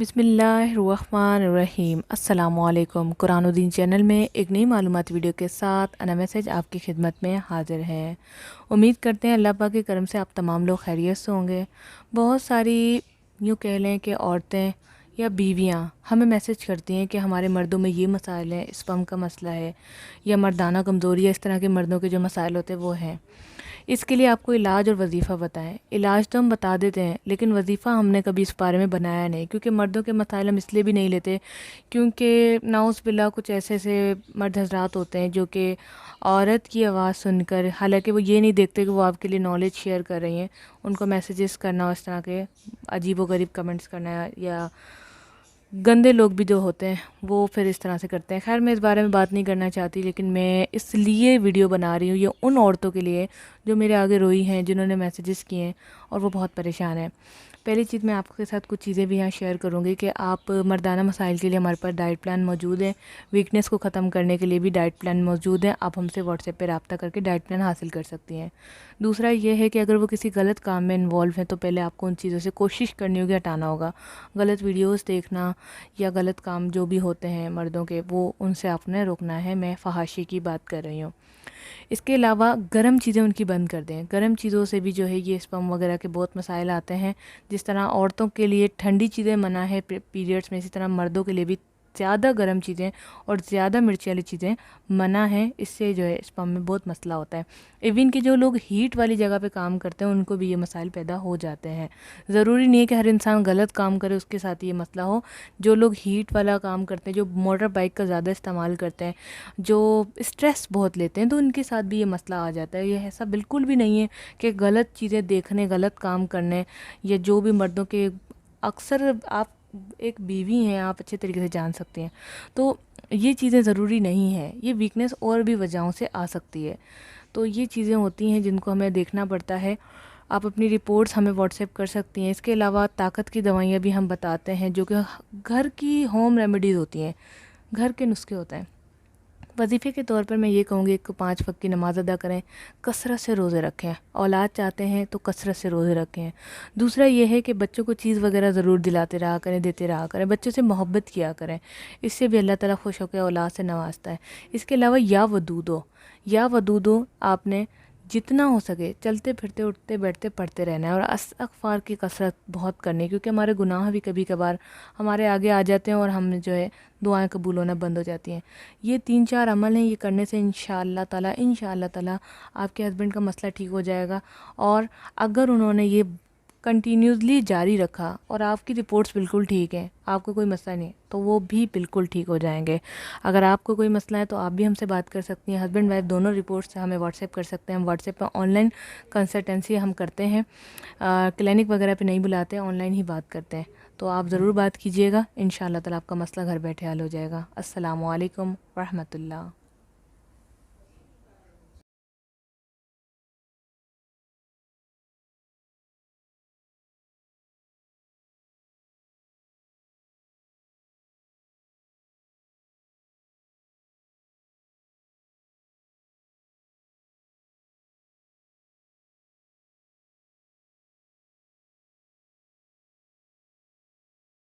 बिस्मिल्लाहिर्रहमानिर्रहीम। अस्सलामुअलैकुम। कुरान और दीन चैनल में एक नई मालूमाती वीडियो के साथ अना मैसेज आपकी खिदमत में हाजिर है। उम्मीद करते हैं अल्लाह पाक के करम से आप तमाम लोग खैरियत से होंगे। बहुत सारी यूँ कह लें कि औरतें या बीवियाँ हमें मैसेज करती हैं कि हमारे मर्दों में ये मसाइल हैं, स्पर्म का मसला है या मर्दाना कमज़ोरी है, इस तरह के मर्दों के जो मसाइल होते हैं वो हैं। इसके लिए आपको इलाज और वजीफ़ा बताएं। इलाज तो हम बता देते हैं लेकिन वजीफ़ा हमने कभी इस बारे में बनाया नहीं, क्योंकि मर्दों के मसाइल हम इसलिए भी नहीं लेते क्योंकि नाउज़ बिल्ला कुछ ऐसे ऐसे मर्द हजरात होते हैं जो कि औरत की आवाज़ सुनकर, हालांकि वो ये नहीं देखते कि वो आपके लिए नॉलेज शेयर कर रही हैं, उनको मैसेजेस करना और इस तरह के अजीब व गरीब कमेंट्स करना या गंदे लोग भी जो होते हैं वो फिर इस तरह से करते हैं। खैर, मैं इस बारे में बात नहीं करना चाहती, लेकिन मैं इसलिए वीडियो बना रही हूँ ये उन औरतों के लिए जो मेरे आगे रोई हैं, जिन्होंने मैसेजेस किए हैं और वो बहुत परेशान हैं। पहली चीज़, मैं आपके साथ कुछ चीज़ें भी यहाँ शेयर करूँगी कि आप मर्दाना मसाइल के लिए हमारे पास डाइट प्लान मौजूद है। वीकनेस को ख़त्म करने के लिए भी डाइट प्लान मौजूद है। आप हमसे व्हाट्सएप पे रब्ता करके डाइट प्लान हासिल कर सकती हैं। दूसरा ये है कि अगर वो किसी गलत काम में इन्वॉल्व हैं तो पहले आपको उन चीज़ों से कोशिश करनी होगी, हटाना होगा। गलत वीडियोस देखना या गलत काम जो भी होते हैं मर्दों के, वो उनसे आपने रोकना है। मैं फहाशी की बात कर रही हूँ। इसके अलावा गर्म चीज़ें उनकी बंद कर दें। गर्म चीज़ों से भी जो है ये स्पर्म वगैरह के बहुत मसाइल आते हैं। जिस तरह औरतों के लिए ठंडी चीज़ें मना है पीरियड्स में, इसी तरह मर्दों के लिए भी ज़्यादा गर्म चीज़ें और ज़्यादा मिर्ची वाली चीज़ें मना है। इससे जो है स्पर्म में बहुत मसला होता है। इवन कि जो लोग हीट वाली जगह पे काम करते हैं उनको भी ये मसाइल पैदा हो जाते हैं। ज़रूरी नहीं है कि हर इंसान गलत काम करे उसके साथ ये मसला हो। जो लोग हीट वाला काम करते हैं, जो मोटर बाइक का ज़्यादा इस्तेमाल करते हैं, जो स्ट्रेस बहुत लेते हैं, तो उनके साथ भी ये मसला आ जाता है। ये ऐसा बिल्कुल भी नहीं है कि गलत चीज़ें देखने, गलत काम करने या जो भी मर्दों के, अक्सर आप एक बीवी हैं, आप अच्छे तरीके से जान सकते हैं, तो ये चीज़ें ज़रूरी नहीं है। ये वीकनेस और भी वजहों से आ सकती है। तो ये चीज़ें होती हैं जिनको हमें देखना पड़ता है। आप अपनी रिपोर्ट्स हमें व्हाट्सएप कर सकती हैं। इसके अलावा ताकत की दवाइयाँ भी हम बताते हैं, जो कि घर की होम रेमेडीज़ होती हैं, घर के नुस्खे होते हैं। वजीफ़े के तौर पर मैं ये कहूँगी कि 5 वक्त की नमाज़ अदा करें, कसरत से रोज़े रखें। औलाद चाहते हैं तो कसरत से रोज़े रखें। दूसरा ये है कि बच्चों को चीज़ वगैरह ज़रूर दिलाते रहा करें, देते रहा करें, बच्चों से मोहब्बत किया करें। इससे भी अल्लाह ताला खुश होकर औलाद से नवाजता है। इसके अलावा या वदूदो आपने जितना हो सके चलते फिरते, उठते बैठते पढ़ते रहना है और इस्तग़फ़ार की कसरत बहुत करनी है, क्योंकि हमारे गुनाह भी कभी कभार हमारे आगे आ जाते हैं और हम जो है दुआएं कबूल होना बंद हो जाती हैं। ये 3-4 अमल हैं, ये करने से इंशाअल्लाह ताला आपके हस्बैंड का मसला ठीक हो जाएगा। और अगर उन्होंने ये कंटिन्यूसली जारी रखा और आपकी रिपोर्ट्स बिल्कुल ठीक है, आपको कोई मसला नहीं, तो वो भी बिल्कुल ठीक हो जाएंगे। अगर आपको कोई मसला है तो आप भी हमसे बात कर सकती हैं। हस्बैंड वाइफ दोनों रिपोर्ट्स हमें व्हाट्सएप कर सकते हैं। हम व्हाट्सएप पर ऑनलाइन कंसल्टेंसी हम करते हैं, क्लिनिक वगैरह पे नहीं बुलाते, ऑनलाइन ही बात करते हैं। तो आप ज़रूर बात कीजिएगा, इंशाअल्लाह ताला आपका मसला घर बैठे हल हो जाएगा। अस्सलामु अलैकुम रहमतुल्लाह।